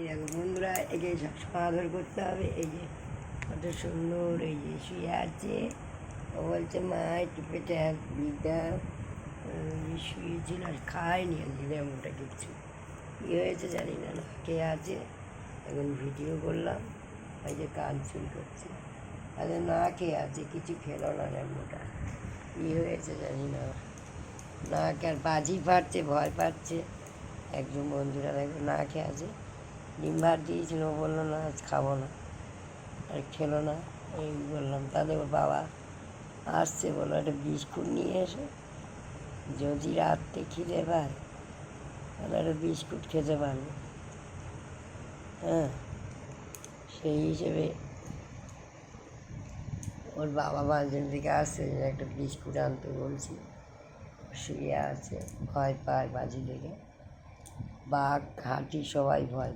এই দেখো বন্ধুরা, একে সবসময় আদর করতে হবে। এই যে কত সুন্দর, এই যে শুয়ে আছে। ও বলছে মা একটু পেটে এক বিটা শুয়েছিল আর খায়নি, আজকে এমনটা কিছু কী হয়েছে জানি না। না কে আছে, এখন ভিডিও করলাম, এই যে কান চুল করছে। আরে না খেয়ে আছে, কিছু খেলো না, এমনটা কী হয়েছে জানি না। না আর বাজি ফাটছে, ভয় পাচ্ছে। একজন বন্ধুরা দেখো না খেয়ে আছে, ডিম ভাত দিয়েছিল, ও বললো না আজ খাবো না, আর খেলো না। এই বললাম তাহলে ওর বাবা আসছে, বললো একটা বিস্কুট নিয়ে এসো, যদি রাত্রে খিদে পায় তাহলে একটা বিস্কুট খেতে পারবে। হ্যাঁ, সেই হিসেবে ওর বাবা বাজার থেকে আসছে, একটা বিস্কুট আনতে বলছি। শুয়ে আছে, ভয় পায় বাজি দেখে, বাঘ হাঁটি সবাই ভয়।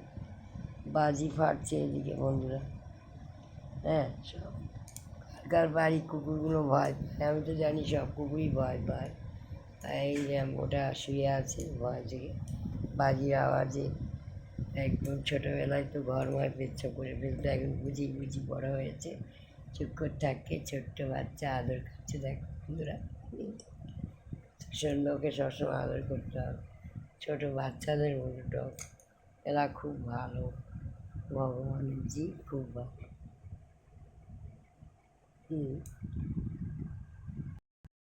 বাজি ফাটছে এদিকে বন্ধুরা। হ্যাঁ, সব কার বাড়ির কুকুরগুলো ভয় পায়, আমি তো জানি সব কুকুরই ভয় পায়। এই যে ওটা শুয়ে আছে ভয় থেকে, বাজির আওয়াজে। একদম ছোটোবেলায় তো ঘরময় পেচ্ছা করে ফেলতে, এখন বুঝি বুঝি বড়ো হয়েছে, চুপ করে থাকে। ছোট্ট বাচ্চা আদর করছে, দেখো বন্ধুরা। লোকে সবসময় আদর করতে হবে, ছোটো বাচ্চাদের মতো ডগ, এরা খুব ভালো, ভগবানের জীব, খুব ভালো।